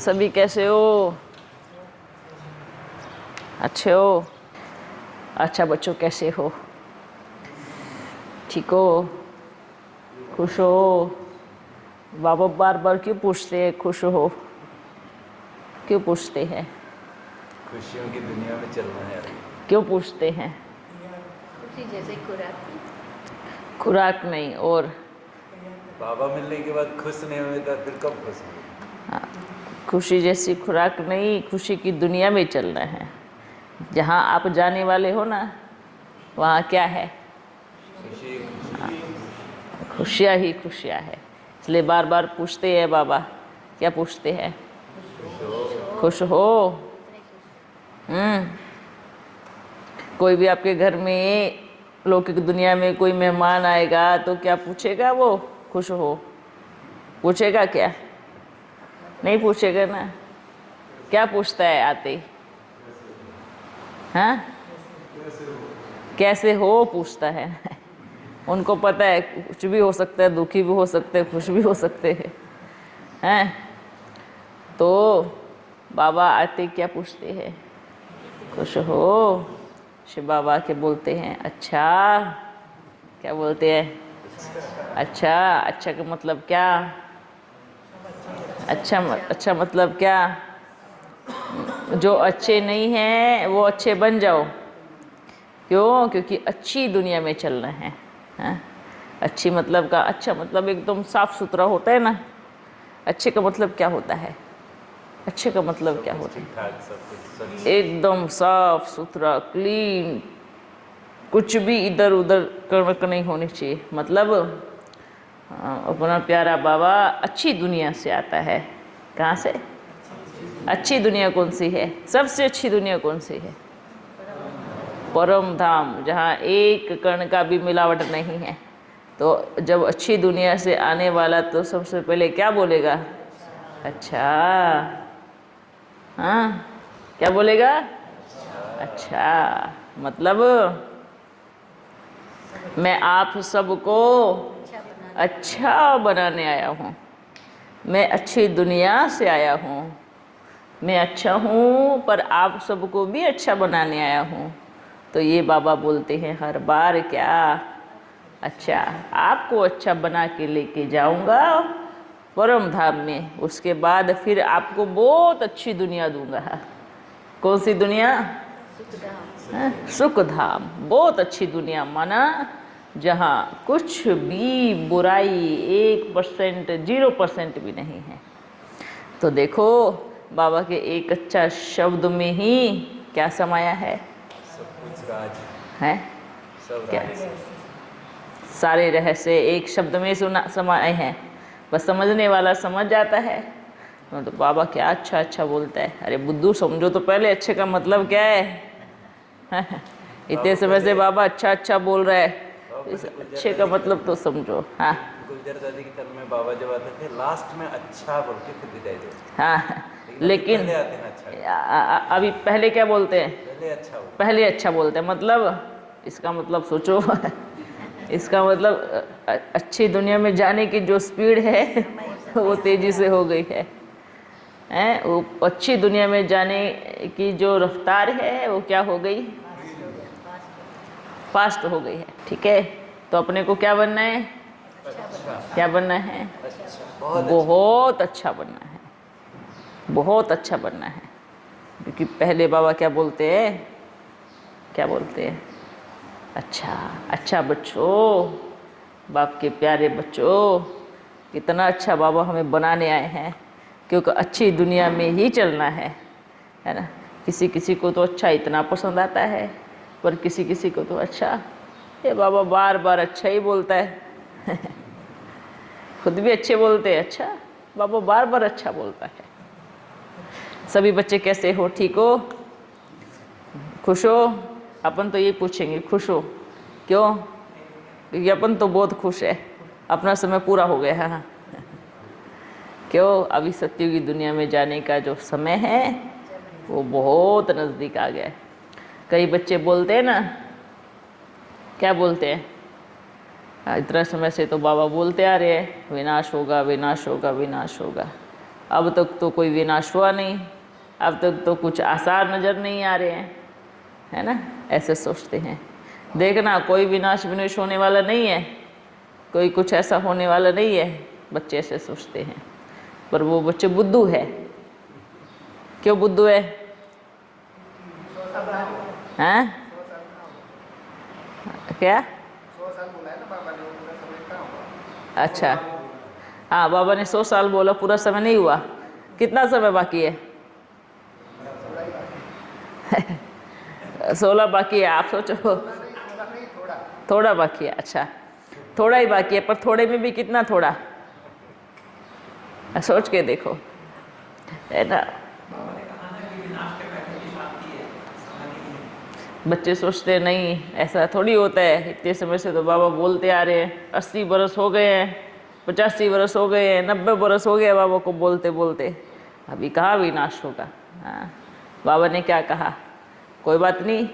सभी कैसे हो? अच्छे हो? अच्छा बच्चों कैसे हो? ठीक हो? खुश हो? बाबा बार बार क्यों पूछते हैं खुश हो? क्यों पूछते हैं? खुशियों की दुनिया में चलना है। क्यों पूछते हैं? खुशी जैसे खुराक नहीं और बाबा मिलने के बाद खुश नहीं हुए तो फिर कब खुश होंगे? हाँ, खुशी जैसी खुराक नहीं, खुशी की दुनिया में चलना है। जहाँ आप जाने वाले हो ना, वहाँ क्या है? खुशी खुशियाँ ही खुशियाँ है। इसलिए बार बार पूछते हैं बाबा। क्या पूछते हैं? खुश हो? कोई भी आपके घर में लौकिक दुनिया में कोई मेहमान आएगा तो क्या पूछेगा वो? खुश हो? पूछेगा क्या? नहीं पूछेगा ना। क्या पूछता है आते ही? हाँ, कैसे हो पूछता है। उनको पता है कुछ भी हो सकता है, दुखी भी हो सकते हैं, खुश भी हो सकते हैं। तो बाबा आते क्या पूछते हैं? खुश हो? शिव बाबा के बोलते हैं अच्छा। क्या बोलते हैं? अच्छा। अच्छा का मतलब क्या? अच्छा मतलब क्या? जो अच्छे नहीं हैं वो अच्छे बन जाओ। क्यों? क्योंकि अच्छी दुनिया में चलना है। हाँ? अच्छी मतलब का अच्छा मतलब एकदम साफ सुथरा होता है ना। अच्छे का मतलब क्या होता है? अच्छे का मतलब क्या होता है? एकदम साफ सुथरा क्लीन, कुछ भी इधर उधर कड़क नहीं होनी चाहिए। मतलब अपना प्यारा बाबा अच्छी दुनिया से आता है। कहाँ से? अच्छी दुनिया कौन सी है? सबसे अच्छी दुनिया कौन सी है? परम धाम, जहाँ एक कण का भी मिलावट नहीं है। तो जब अच्छी दुनिया से आने वाला तो सबसे पहले क्या बोलेगा? अच्छा। हाँ, क्या बोलेगा? अच्छा। मतलब मैं आप सबको अच्छा बनाने आया हूँ। मैं अच्छी दुनिया से आया हूँ। मैं अच्छा हूँ पर आप सबको भी अच्छा बनाने आया हूँ। तो ये बाबा बोलते हैं हर बार क्या? अच्छा, आपको अच्छा बना के लेके जाऊँगा परम धाम में। उसके बाद फिर आपको बहुत अच्छी दुनिया दूंगा। कौन सी दुनिया? सुख धाम। बहुत अच्छी दुनिया माना जहाँ कुछ भी बुराई 1%, 0% भी नहीं है। तो देखो बाबा के एक अच्छा शब्द में ही क्या समाया है? सब कुछ राज है सब क्या? राज। सारे रहस्य एक शब्द में सुना समाये हैं। बस समझने वाला समझ जाता है। तो बाबा क्या अच्छा अच्छा बोलता है। अरे बुद्धू समझो तो पहले अच्छे का मतलब क्या है। इतने समय से बाबा अच्छा अच्छा बोल रहा है, इस अच्छे का मतलब तो समझो। हाँ गुलजार दादी की तरफ में बाबा जब आते थे लास्ट में अच्छा बोल के फिर विदाई देते। हाँ, लेकिन लेकिन पहले आते हैं अच्छा। अभी पहले क्या बोलते हैं? पहले अच्छा हो। पहले अच्छा बोलते हैं। मतलब इसका मतलब सोचो। इसका मतलब अच्छी दुनिया में जाने की जो स्पीड है वो तेज़ी से हो गई है। वो अच्छी दुनिया में जाने की जो रफ्तार है वो क्या हो गई? फास्ट हो गई है। ठीक है, तो अपने को क्या बनना है? क्या बनना है? बहुत अच्छा बनना है। बहुत अच्छा बनना है। क्योंकि पहले बाबा क्या बोलते हैं? क्या बोलते हैं? अच्छा। अच्छा बच्चों, बाप के प्यारे बच्चों, कितना अच्छा बाबा हमें बनाने आए हैं। क्योंकि अच्छी दुनिया में ही चलना है ना। किसी किसी को तो अच्छा इतना पसंद आता है, पर किसी किसी को तो अच्छा, ये बाबा बार बार अच्छा ही बोलता है। खुद भी अच्छे बोलते हैं। अच्छा, बाबा बार बार अच्छा बोलता है। सभी बच्चे कैसे हो? ठीक हो? खुश हो? अपन तो यही पूछेंगे खुश हो? क्यों? क्योंकि अपन तो बहुत खुश है। अपना समय पूरा हो गया है ना। क्यों? अभी सत्युग की दुनिया में जाने का जो समय है वो बहुत नज़दीक आ गया है। कई बच्चे बोलते हैं ना, क्या बोलते हैं? इतना समय से तो बाबा बोलते आ रहे हैं विनाश होगा, विनाश होगा, विनाश होगा। अब तक तो कोई विनाश हुआ नहीं, अब तक तो कुछ आसार नज़र नहीं आ रहे हैं, है ना, ऐसे सोचते हैं। देखना कोई विनाश विनाश होने वाला नहीं है, कोई कुछ ऐसा होने वाला नहीं है, बच्चे ऐसे सोचते हैं। पर वो बच्चे बुद्धू है। क्यों बुद्धू है? हैं? क्या? अच्छा, हाँ, बाबा ने 100 साल बोला, पूरा समय नहीं हुआ। कितना समय बाकी है? 16 बाकी है। आप सोचो, थोड़ा बाकी है। अच्छा, थोड़ा ही बाकी है, पर थोड़े में भी कितना थोड़ा, सोच के देखो, है ना। बच्चे सोचते नहीं, ऐसा थोड़ी होता है। इतने समय से तो बाबा बोलते आ रहे हैं, 80 बरस हो गए हैं, 85 बरस हो गए हैं, 90 बरस हो गए बाबा को बोलते बोलते, अभी कहाँ विनाश होगा। हाँ, बाबा ने क्या कहा, कोई बात नहीं,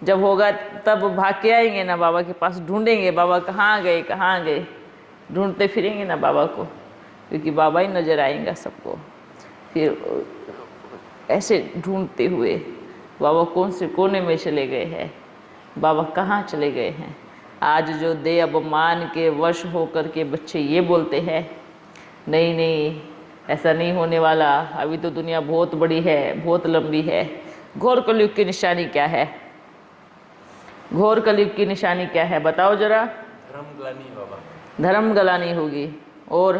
जब होगा तब भाग के आएंगे ना बाबा के पास, ढूंढेंगे बाबा कहाँ गए कहाँ गए, ढूंढते फिरेंगे ना बाबा को, क्योंकि बाबा ही नज़र आएंगा सबको। फिर ऐसे ढूंढते हुए बाबा कौन से कोने में चले गए हैं, बाबा कहाँ चले गए हैं। आज जो दे अवमान के वश होकर के बच्चे ये बोलते हैं, नहीं नहीं ऐसा नहीं होने वाला, अभी तो दुनिया बहुत बड़ी है, बहुत लंबी है। घोर कलयुग की निशानी क्या है? घोर कलयुग की निशानी क्या है, बताओ जरा। धर्म ग्लानि बाबा, धर्म गलानी होगी, और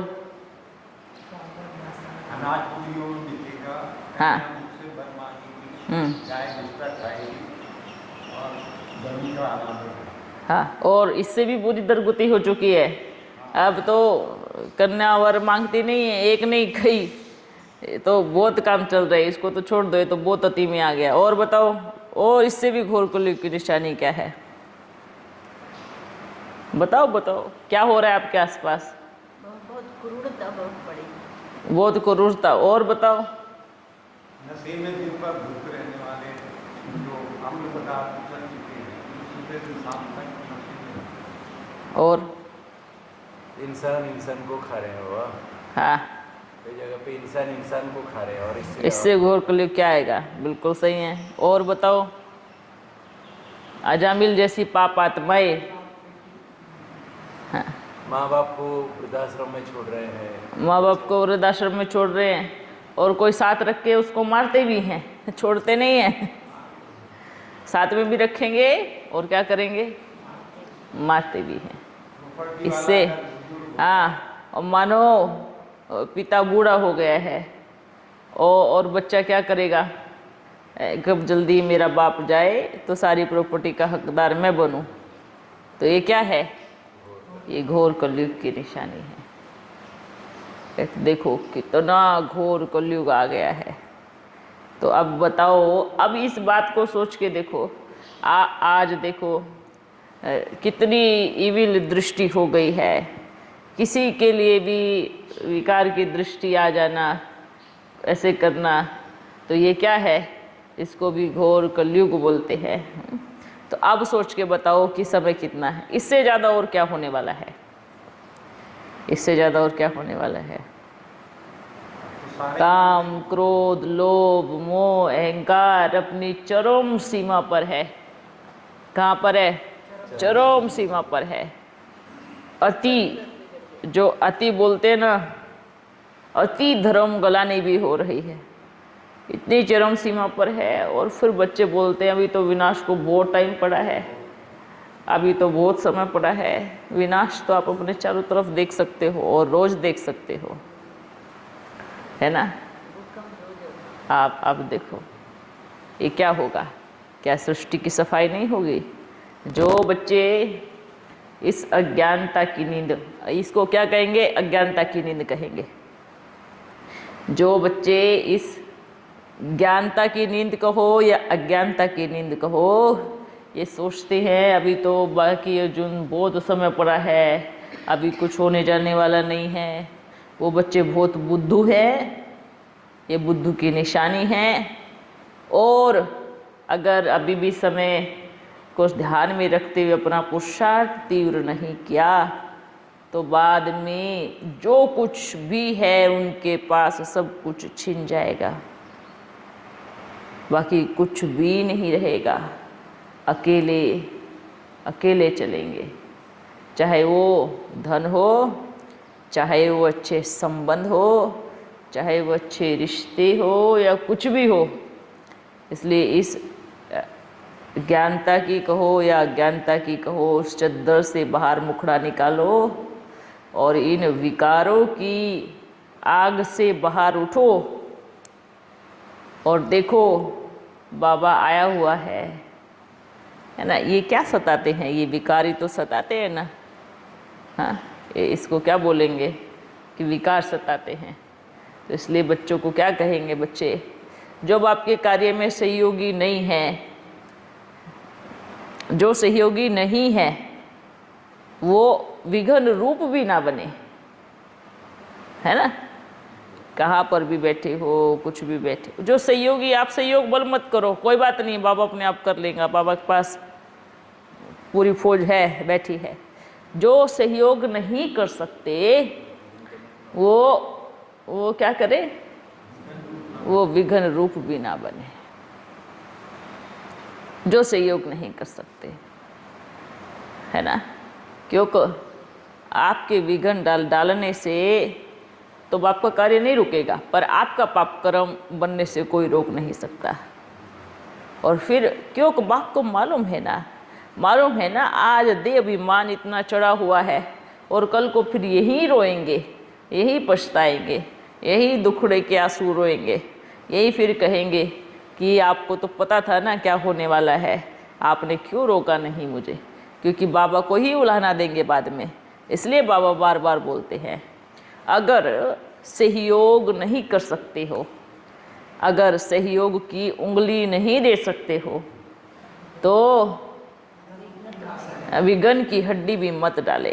अनाज पूरी ओर दिखेगा, हाँ, उससे बरमानी, गाय बिस्तर खाएगी और जमीन का आनंद होगा। हाँ, और इससे भी पूरी दरगुती हो चुकी है। अब तो कन्या वर मांगती नहीं है, एक नहीं कई, तो बहुत काम चल रहा है, इसको तो छोड़ दो, ये तो बहुत अति में आ गया। और बताओ, और इससे भी घोर कलयुग की निशानी क्या है? बताओ बताओ, क्या हो रहा है आपके आसपास? बहुत क्रूरता बहुत बड़ी। बहुत क्रूरता। और बताओ, नशे में दिन पर भूख रहने वाले, जो अम्ल पदार्थ कर चुके हैं, सुबह से शाम तक नशे में। और इंसान को खा रहे हैं बाबा, हाँ, कई जगह पे इंसान को खा रहे हैं, और इससे घोर कलयुग क्या आएगा? बिल्कुल सही है। और बताओ, अजामिल जैसी पाप आत्माएं, हाँ, माँ बाप को वृद्धाश्रम में छोड़ रहे हैं, माँ बाप को वृद्धाश्रम में छोड़ रहे हैं, और कोई साथ रख के उसको मारते भी हैं, छोड़ते नहीं हैं। साथ में भी रखेंगे और क्या करेंगे, मारते भी हैं। इससे हाँ, और मानो पिता बूढ़ा हो गया है, और बच्चा क्या करेगा, कब जल्दी मेरा बाप जाए तो सारी प्रॉपर्टी का हकदार मैं बनूं। तो ये क्या है, ये घोर कलयुग की निशानी है। देखो कितना घोर कलयुग आ गया है। तो अब बताओ, अब इस बात को सोच के देखो, आज देखो कितनी इविल दृष्टि हो गई है। किसी के लिए भी विकार की दृष्टि आ जाना, ऐसे करना, तो ये क्या है, इसको भी घोर कलयुग बोलते हैं। तो अब सोच के बताओ कि समय कितना है, इससे ज़्यादा और क्या होने वाला है, इससे ज़्यादा और क्या होने वाला है। काम, क्रोध, लोभ, मोह, अहंकार अपनी चरम सीमा पर है। कहाँ पर है? चरम सीमा पर है। अति, जो अति बोलते ना, अति धर्म गलानी भी हो रही है, इतनी चरम सीमा पर है। और फिर बच्चे बोलते हैं अभी तो विनाश को बहुत टाइम पड़ा है, अभी तो बहुत समय पड़ा है। विनाश तो आप अपने चारों तरफ देख सकते हो और रोज देख सकते हो, है ना। आप देखो ये क्या होगा, क्या सृष्टि की सफाई नहीं होगी। जो बच्चे इस अज्ञानता की नींद, इसको क्या कहेंगे, अज्ञानता की नींद कहेंगे। जो बच्चे इस ज्ञानता की नींद कहो या अज्ञानता की नींद कहो, ये सोचते हैं अभी तो बाकी अर्जुन बहुत समय पड़ा है, अभी कुछ होने जाने वाला नहीं है, वो बच्चे बहुत बुद्धू है। ये बुद्धू की निशानी है। और अगर अभी भी समय को ध्यान में रखते हुए अपना पुरुषार्थ तीव्र नहीं किया तो बाद में जो कुछ भी है उनके पास सब कुछ छिन जाएगा, बाकी कुछ भी नहीं रहेगा। अकेले अकेले चलेंगे, चाहे वो धन हो, चाहे वो अच्छे संबंध हो, चाहे वो अच्छे रिश्ते हो या कुछ भी हो। इसलिए इस ज्ञानता की कहो या अज्ञानता की कहो, उस चद्दर से बाहर मुखड़ा निकालो और इन विकारों की आग से बाहर उठो और देखो बाबा आया हुआ है ना। ये क्या सताते हैं, ये विकारी तो सताते हैं ना। हाँ, इसको क्या बोलेंगे कि विकार सताते हैं। तो इसलिए बच्चों को क्या कहेंगे, बच्चे जब आपके कार्य में सहयोगी नहीं है, जो सहयोगी नहीं है वो विघ्न रूप भी ना बने, है ना। कहाँ पर भी बैठे हो, कुछ भी बैठे हो, जो सहयोगी, आप सहयोग बल मत करो, कोई बात नहीं, बाबा अपने आप कर लेगा, बाबा के पास पूरी फौज है बैठी है। जो सहयोग नहीं कर सकते वो क्या करे, वो विघ्न रूप भी ना बने। जो सहयोग नहीं कर सकते, है ना, क्योंकि आपके विघ्न डालने से तो बाप का कार्य नहीं रुकेगा, पर आपका पाप कर्म बनने से कोई रोक नहीं सकता। और फिर क्योंकि बाप को मालूम है ना, आज देह अभिमान इतना चढ़ा हुआ है और कल को फिर यही रोएंगे, यही पछताएंगे, यही दुखड़े के आंसू रोएंगे, यही फिर कहेंगे कि आपको तो पता था ना क्या होने वाला है, आपने क्यों रोका नहीं मुझे, क्योंकि बाबा को ही उलाहना देंगे बाद में। इसलिए बाबा बार बार बोलते हैं, अगर सहयोग नहीं कर सकते हो, अगर सहयोग की उंगली नहीं दे सकते हो, तो विघ्न की हड्डी भी मत डाले,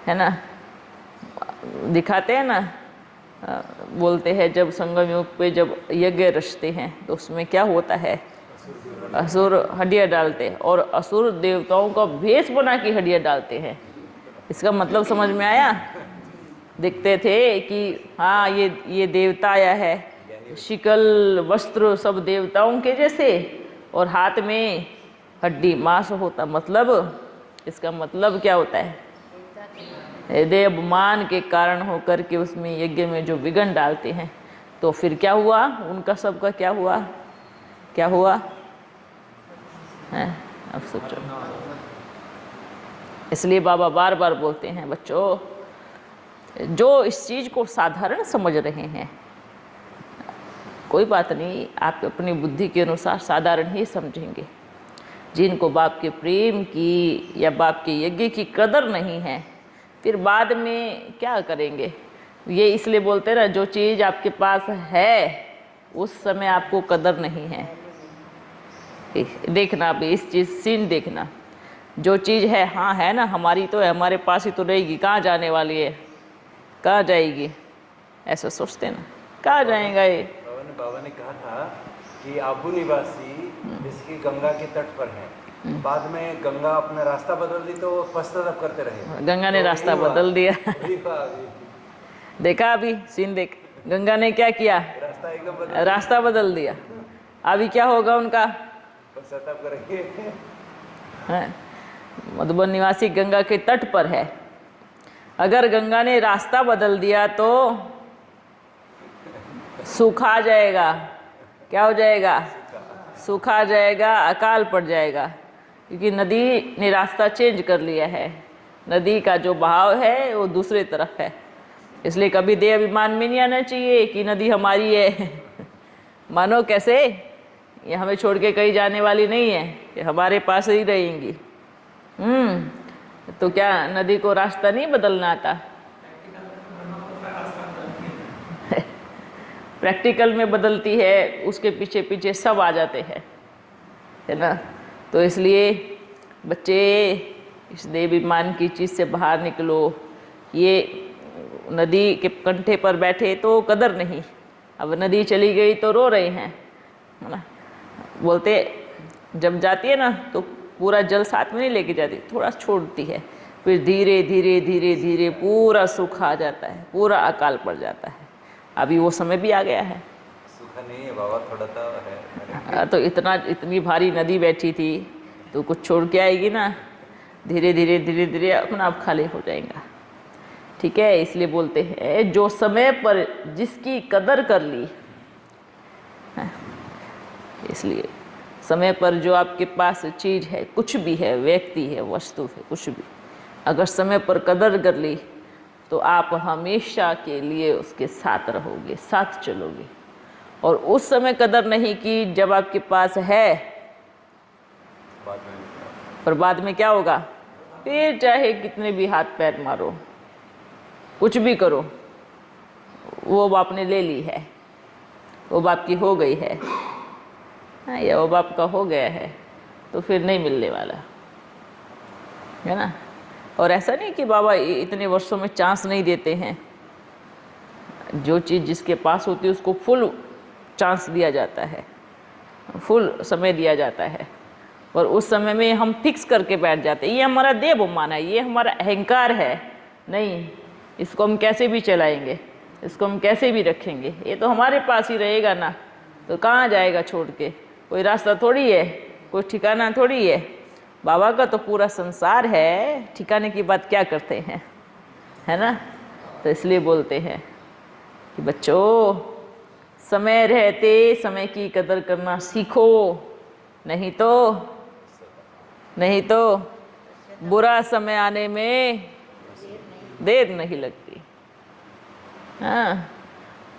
है ना। दिखाते हैं ना, बोलते हैं जब संगम युग पे जब यज्ञ रचते हैं तो उसमें क्या होता है, असुर हड्डियाँ डालते हैं और असुर देवताओं का भेष बना के हड्डियाँ डालते हैं। इसका मतलब समझ में आया। देखते थे कि हाँ ये देवता आया है, शिकल वस्त्र सब देवताओं के जैसे और हाथ में हड्डी मांस होता। मतलब इसका मतलब क्या होता है, देवमान के कारण होकर के उसमें यज्ञ में जो विघ्न डालते हैं, तो फिर क्या हुआ, उनका सबका क्या हुआ है, अब सोचो। इसलिए बाबा बार बार बोलते हैं, बच्चों जो इस चीज़ को साधारण समझ रहे हैं, कोई बात नहीं, आप अपनी बुद्धि के अनुसार साधारण ही समझेंगे। जिनको बाप के प्रेम की या बाप के यज्ञ की कदर नहीं है, फिर बाद में क्या करेंगे। ये इसलिए बोलते हैं ना, जो चीज़ आपके पास है उस समय आपको कदर नहीं है। देखना अभी इस चीज़ सीन देखना, जो चीज़ है हाँ है ना, हमारी तो है, हमारे पास ही तो रहेगी, कहाँ जाने वाली है, कहाँ जाएगी, ऐसा सोचते ना, कहाँ जाएगा ये। बाबा ने कहा था कि आबू निवासी जिसकी गंगा के तट पर है, बाद में गंगा अपना रास्ता बदल दी तो पश्चाताप करते रहे। गंगा ने रास्ता बदल दिया। देखा अभी सीन देख, गंगा ने क्या किया, रास्ता बदल दिया। अभी क्या होगा उनका, पश्चाताप करेंगे। मधुबन निवासी गंगा के तट पर है, अगर गंगा ने रास्ता बदल दिया तो सूखा जाएगा। क्या हो जाएगा, सूखा जाएगा, अकाल पड़ जाएगा, क्योंकि नदी ने रास्ता चेंज कर लिया है। नदी का जो बहाव है वो दूसरे तरफ है। इसलिए कभी देह अभिमान में नहीं आना चाहिए कि नदी हमारी है। मानो कैसे, ये हमें छोड़ के कहीं जाने वाली नहीं है, ये हमारे पास ही रहेंगी। तो क्या नदी को रास्ता नहीं बदलना आता? प्रैक्टिकल में बदलती है, उसके पीछे पीछे सब आ जाते हैं, है ना। तो इसलिए बच्चे इस देवाभिमान की चीज़ से बाहर निकलो। ये नदी के कंठे पर बैठे तो कदर नहीं, अब नदी चली गई तो रो रहे हैं, है ना। बोलते जब जाती है ना तो पूरा जल साथ में नहीं लेके जाती, थोड़ा छोड़ती है, फिर धीरे धीरे धीरे धीरे पूरा सूख आ जाता है, पूरा अकाल पड़ जाता है। अभी वो समय भी आ गया है। सूखा नहीं है बाबा, थोड़ा तो है। तो इतनी भारी नदी बैठी थी तो कुछ छोड़ के आएगी ना, धीरे धीरे धीरे धीरे अपना आप खाली हो जाएगा। ठीक है, इसलिए बोलते हैं जो समय पर जिसकी कदर कर ली है, इसलिए समय पर जो आपके पास चीज़ है, कुछ भी है, व्यक्ति है, वस्तु है, कुछ भी, अगर समय पर कदर कर ली तो आप हमेशा के लिए उसके साथ रहोगे, साथ चलोगे। और उस समय कदर नहीं की जब आपके पास है, पर बाद में क्या होगा, फिर चाहे कितने भी हाथ पैर मारो, कुछ भी करो, वो बाप ने ले ली है, वो बाप की हो गई है, या वो बाप का हो गया है, तो फिर नहीं मिलने वाला है ना। और ऐसा नहीं कि बाबा इतने वर्षों में चांस नहीं देते हैं, जो चीज़ जिसके पास होती है उसको फुल चांस दिया जाता है, फुल समय दिया जाता है। और उस समय में हम फिक्स करके बैठ जाते हैं, ये हमारा देव मान है, ये हमारा अहंकार है, नहीं इसको हम कैसे भी चलाएंगे, इसको हम कैसे भी रखेंगे, ये तो हमारे पास ही रहेगा ना, तो कहाँ जाएगा छोड़ के, कोई रास्ता थोड़ी है, कोई ठिकाना थोड़ी है। बाबा का तो पूरा संसार है, ठिकाने की बात क्या करते हैं, है ना। तो इसलिए बोलते हैं कि बच्चों समय रहते समय की कदर करना सीखो, नहीं तो बुरा समय आने में देर नहीं लगती। हाँ,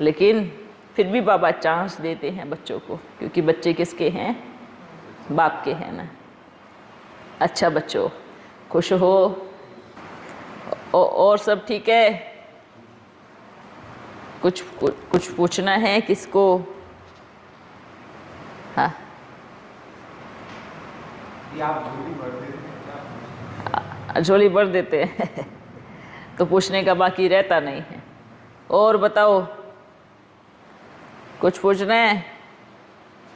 लेकिन फिर भी बाबा चांस देते हैं बच्चों को, क्योंकि बच्चे किसके हैं, बाप के हैं ना। अच्छा बच्चों, खुश हो, और सब ठीक है, कुछ पूछना है किसको। हाँ, झोली भर देते हैं तो पूछने का बाकी रहता नहीं है। और बताओ, कुछ पूछना है?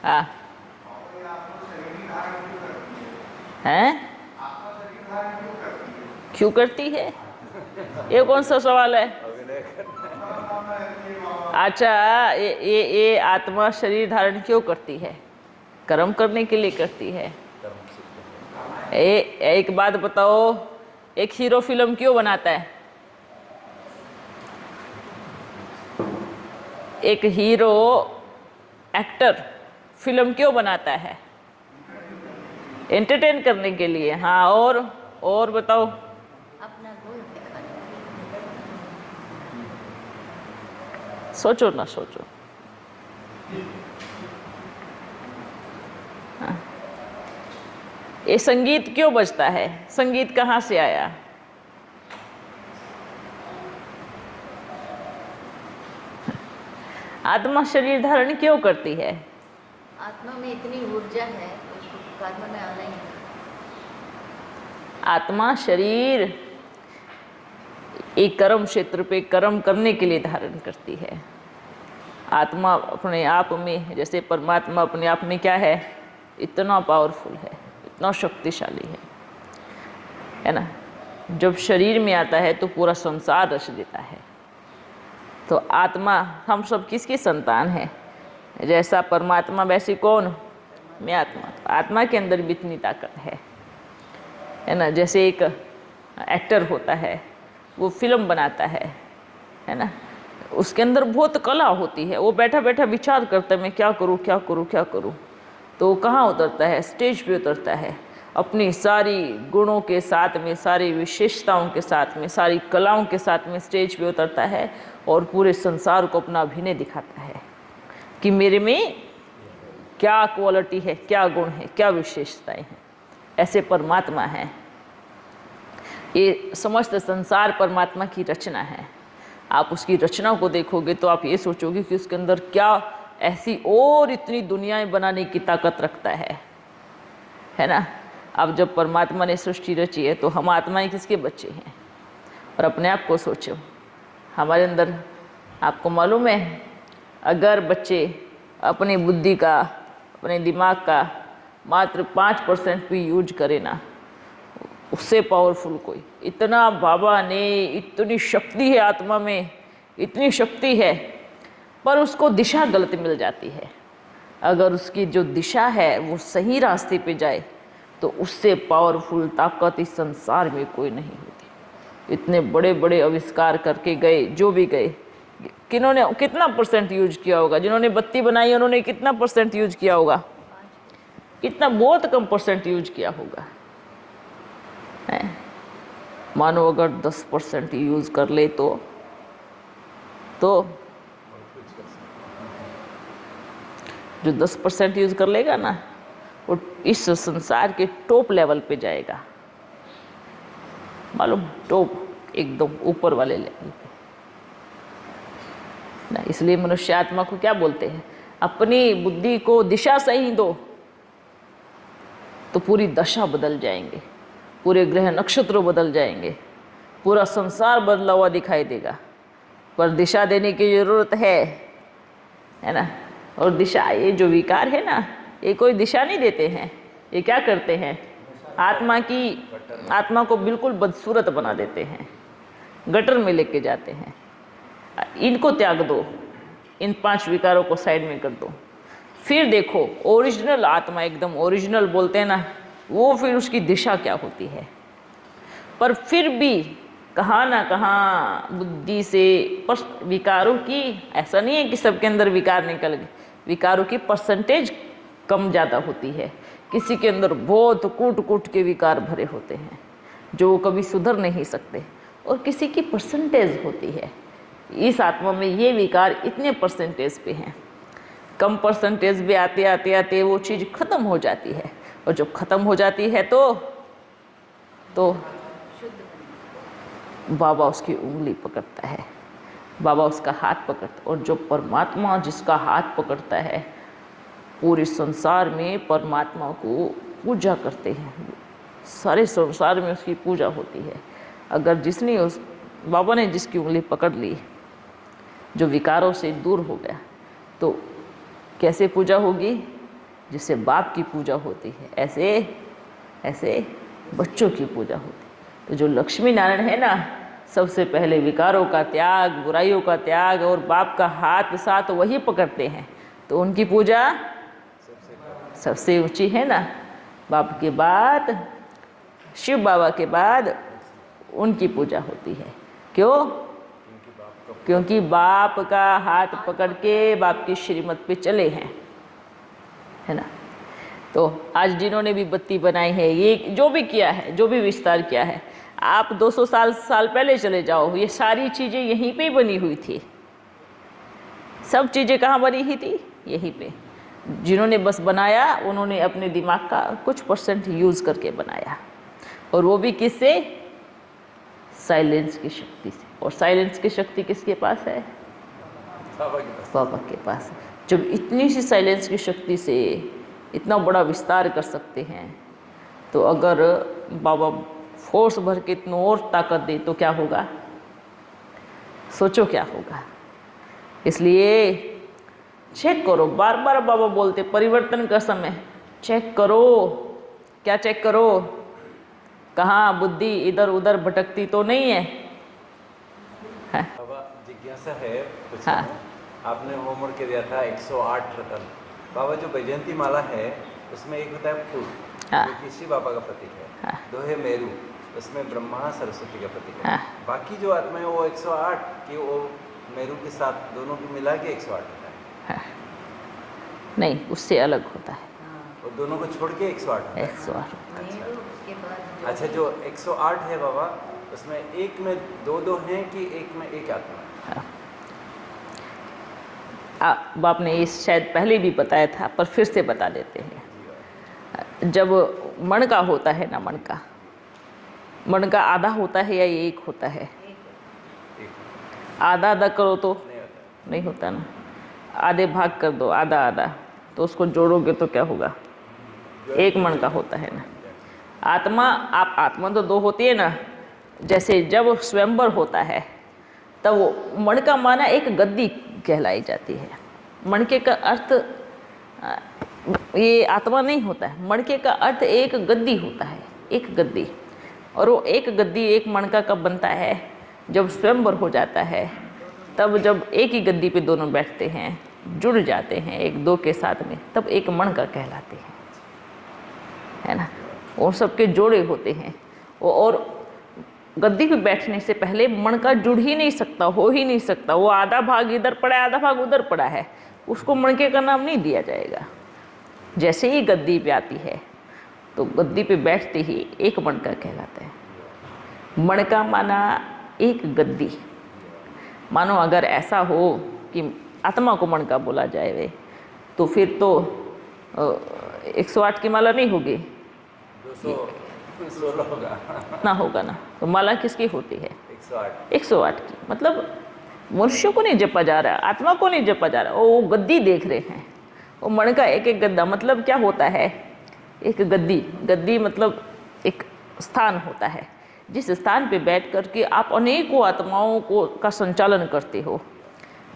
हाँ, हैं? क्यों करती है? ये कौन सा सवाल है? अच्छा, ये आत्मा शरीर धारण क्यों करती है? कर्म करने के लिए करती है। एक बात बताओ, एक हीरो फिल्म क्यों बनाता है? एक हीरो एक्टर फिल्म क्यों बनाता है? एंटरटेन करने के लिए। हाँ, और बताओ। अपना गुण दिखाने। सोचो ना, सोचो। हाँ। ये संगीत क्यों बजता है? संगीत कहाँ से आया? आत्मा शरीर धारण क्यों करती है? आत्मा में इतनी ऊर्जा है, उसको कर्म में आना ही है। आत्मा शरीर एक कर्म क्षेत्र पे कर्म करने के लिए धारण करती है। आत्मा अपने आप में, जैसे परमात्मा अपने आप में क्या है, इतना पावरफुल है, इतना शक्तिशाली है ना। जब शरीर में आता है तो पूरा संसार रच देता है। तो आत्मा, हम सब किसकी संतान है? जैसा परमात्मा वैसी कौन? मैं आत्मा। आत्मा के अंदर भी इतनी ताकत है ना। जैसे एक एक्टर होता है, वो फिल्म बनाता है ना, उसके अंदर बहुत कला होती है। वो बैठा बैठा विचार करता है, मैं क्या करूँ क्या करूँ क्या करूँ। तो वो कहाँ उतरता है? स्टेज पे उतरता है, अपनी सारी गुणों के साथ में, सारी विशेषताओं के साथ में, सारी कलाओं के साथ में स्टेज पे उतरता है और पूरे संसार को अपना अभिनय दिखाता है कि मेरे में क्या क्वालिटी है, क्या गुण है, क्या विशेषताएं हैं। ऐसे परमात्मा है। ये समस्त संसार परमात्मा की रचना है। आप उसकी रचना को देखोगे तो आप ये सोचोगे कि उसके अंदर क्या ऐसी और इतनी दुनियाएं बनाने की ताकत रखता है ना। अब जब परमात्मा ने सृष्टि रची है तो हम आत्माएं किसके बच्चे हैं? और अपने आप को सोचो, हमारे अंदर, आपको मालूम है, अगर बच्चे अपनी बुद्धि का, अपने दिमाग का मात्र 5% भी यूज करें ना, उससे पावरफुल कोई। इतना बाबा ने, इतनी शक्ति है आत्मा में, इतनी शक्ति है, पर उसको दिशा गलत मिल जाती है। अगर उसकी जो दिशा है वो सही रास्ते पे जाए तो उससे पावरफुल ताकत इस संसार में कोई नहीं होती। इतने बड़े बड़े आविष्कार करके गए जो भी गए, किन्होंने कितना % यूज किया होगा? जिन्होंने बत्ती बनाई उन्होंने कितना % यूज किया होगा? कितना, बहुत कम % यूज किया होगा। है? मानो अगर 10% यूज कर ले तो जो 10% यूज कर लेगा ना, वो इस संसार के टॉप लेवल पे जाएगा। मालूम, टॉप, एकदम ऊपर वाले लेवल पे ना। इसलिए मनुष्य आत्मा को क्या बोलते हैं? अपनी बुद्धि को दिशा सही दो तो पूरी दशा बदल जाएंगे, पूरे ग्रह नक्षत्र बदल जाएंगे, पूरा संसार बदला हुआ दिखाई देगा। पर दिशा देने की जरूरत है ना। और दिशा, ये जो विकार है ना, ये कोई दिशा नहीं देते हैं। ये क्या करते हैं? आत्मा को बिल्कुल बदसूरत बना देते हैं, गटर में लेके जाते हैं। इनको त्याग दो, इन 5 विकारों को साइड में कर दो, फिर देखो ओरिजिनल आत्मा, एकदम ओरिजिनल बोलते हैं ना, वो फिर उसकी दिशा क्या होती है। पर फिर भी कहाँ ना कहाँ बुद्धि से विकारों की, ऐसा नहीं है कि सबके अंदर विकार निकल गए, विकारों की % कम ज़्यादा होती है। किसी के अंदर बहुत कूट के विकार भरे होते हैं जो वो कभी सुधर नहीं सकते, और किसी की % होती है। इस आत्मा में ये विकार इतने % पे हैं, कम % भी आते वो चीज़ ख़त्म हो जाती है। और जब ख़त्म हो जाती है तो बाबा उसकी उंगली पकड़ता है, बाबा उसका हाथ पकड़ता। और जो परमात्मा जिसका हाथ पकड़ता है, पूरे संसार में परमात्मा को पूजा करते हैं, सारे संसार में उसकी पूजा होती है। अगर जिसने उस बाबा ने जिसकी उंगली पकड़ ली, जो विकारों से दूर हो गया, तो कैसे पूजा होगी? जिससे बाप की पूजा होती है, ऐसे बच्चों की पूजा होती है। तो जो लक्ष्मी नारायण है ना, सबसे पहले विकारों का त्याग, बुराइयों का त्याग और बाप का हाथ साथ वही पकड़ते हैं, तो उनकी पूजा सबसे ऊंची है ना। बाप के बाद, शिव बाबा के बाद उनकी पूजा होती है। क्यों? क्योंकि बाप का हाथ पकड़ के बाप की श्रीमत पे चले हैं, है ना। तो आज जिन्होंने भी बत्ती बनाई है, ये जो भी किया है, जो भी विस्तार किया है, आप 200 साल पहले चले जाओ, ये सारी चीज़ें यहीं पे ही बनी हुई थी। सब चीज़ें कहाँ बनी हुई थी? यहीं पे। जिन्होंने बस बनाया, उन्होंने अपने दिमाग का कुछ % यूज़ करके बनाया, और वो भी किससे? साइलेंस की शक्ति से। और साइलेंस की शक्ति किसके पास है? बाबा के पास। जब इतनी सी साइलेंस की शक्ति से इतना बड़ा विस्तार कर सकते हैं, तो अगर बाबा फोर्स भर के इतना और ताकत दे तो क्या होगा? सोचो क्या होगा। इसलिए चेक करो, बार बार बाबा बोलते परिवर्तन का समय चेक करो। क्या चेक करो? कहाँ बुद्धि इधर उधर भटकती तो नहीं है? बाबा जिज्ञासा है कुछ। हाँ। आपने होमवर्क दिया था 108 रतन। बाबा जो वैजयंती माला है उसमें एक होता है फूल, हाँ। जो कि शिव बाबा का प्रतीक है। हाँ। 2 है मेरू, उसमें ब्रह्मा सरस्वती का प्रतीक है। हाँ। बाकी जो आत्मा है वो 108 की, वो मेरू के साथ दोनों को मिला के 108 होता है। हाँ। नहीं, उससे अलग होता है। और दोनों को छोड़ के 108 होता है। 108। मेरू, उसके बाद अच्छा, जो 108 है बाबा, उसमें एक में दो हैं कि एक में एक आत्मा है? हाँ। बाप ने ये शायद पहले भी बताया था, पर फिर से बता देते हैं। जब मन का होता है ना, मन का आधा होता है या एक होता है? आधा आधा करो तो नहीं होता ना। आधे भाग कर दो, आधा आधा, तो उसको जोड़ोगे तो क्या होगा? एक मन का होता है ना। आत्मा तो 2 होती है ना। जैसे जब स्वयंवर होता है तब वो मन का माना एक गद्दी कहलाई जाती है। मणके का अर्थ ये आत्मा नहीं होता है। मणके का अर्थ एक गद्दी होता है, एक गद्दी। और वो एक गद्दी एक मणका कब बनता है? जब स्वयंवर हो जाता है, तब जब एक ही गद्दी पे दोनों बैठते हैं, जुड़ जाते हैं एक दो के साथ में, तब एक मणका कहलाते हैं, है ना। और सबके जोड़े होते हैं। और गद्दी पे बैठने से पहले मणका जुड़ ही नहीं सकता, हो ही नहीं सकता। वो आधा भाग इधर पड़ा है, आधा भाग उधर पड़ा है, उसको मणके का नाम नहीं दिया जाएगा। जैसे ही गद्दी पे आती है तो गद्दी पे बैठते ही एक मणका कहलाता है। मणका माना एक गद्दी। मानो अगर ऐसा हो कि आत्मा को मणका बोला जाए वे, तो फिर तो 108 की माला नहीं होगी, 216 होगा ना होगा ना। तो माला किसकी होती है? 108। 108 की। मतलब मनुष्य को नहीं जपा जा रहा, आत्मा को नहीं जपा जा रहा, वो गद्दी देख रहे हैं। वो मणका एक एक गद्दा, मतलब क्या होता है? एक गद्दी, गद्दी मतलब एक स्थान होता है जिस स्थान पे बैठ कर के आप अनेकों आत्माओं को का संचालन करते हो।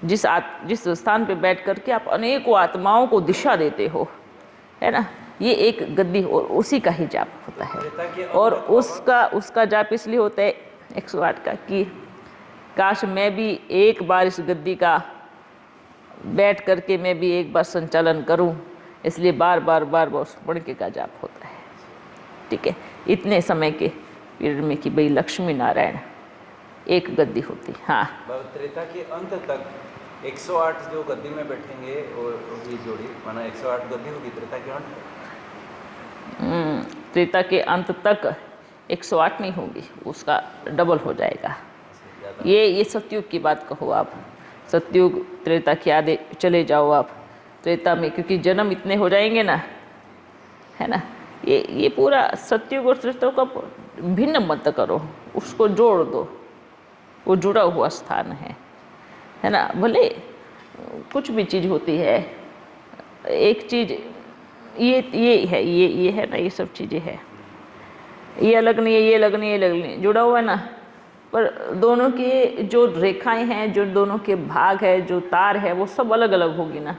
जिस स्थान पे बैठ कर के आप अनेकों आत्माओं को दिशा देते हो, है ना, ये एक गद्दी और उसी का ही जाप होता है। और उसका जाप इसलिए होता है 108 का कि काश मैं भी एक बार इस गद्दी का बैठ करके मैं भी एक बार संचालन करूं, इसलिए बार बार उस मणके का जाप होता है। ठीक है, इतने समय के पीरियड में कि भाई लक्ष्मी नारायण एक गद्दी होती। हाँ, त्रेता के अंत तक 108 जो गद्दी में बैठेंगे और ये जोड़ी माना 108 गद्दी होगी त्रेता के अंत तक। त्रेता के अंत तक 108 नहीं होगी, उसका डबल हो जाएगा। ये सतयुग की बात कहो आप, सतयुग त्रेता के आगे चले जाओ आप त्रेता में, क्योंकि जन्म इतने हो जाएंगे ना, है ना। ये पूरा सतयुग और त्रेता का भिन्न मत करो, उसको जोड़ दो, वो जुड़ा हुआ स्थान है ना। भले कुछ भी चीज़ होती है, एक चीज़ ये है ना, ये सब चीज़ें हैं, ये अलग नहीं है, ये अलग नहीं है, ये अलग नहीं, जुड़ा हुआ है ना। पर दोनों के जो रेखाएं हैं, जो दोनों के भाग है, जो तार है, वो सब अलग अलग होगी ना,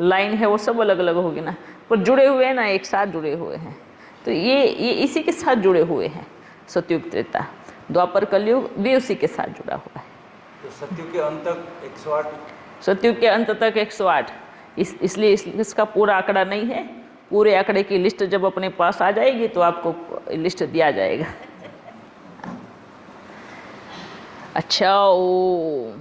लाइन है वो सब अलग अलग होगी ना, पर जुड़े हुए हैं ना, एक साथ जुड़े हुए हैं। तो ये इसी के साथ जुड़े हुए हैं। सतयुग त्रेता द्वापर कलयुग भी उसी के साथ जुड़ा हुआ है। तो सतयुग के अंत तक 108, सतयुग के अंत तक 108, इसलिए इसका पूरा आंकड़ा नहीं है। पूरे आंकड़े की लिस्ट जब अपने पास आ जाएगी तो आपको लिस्ट दिया जाएगा। अच्छा, ओ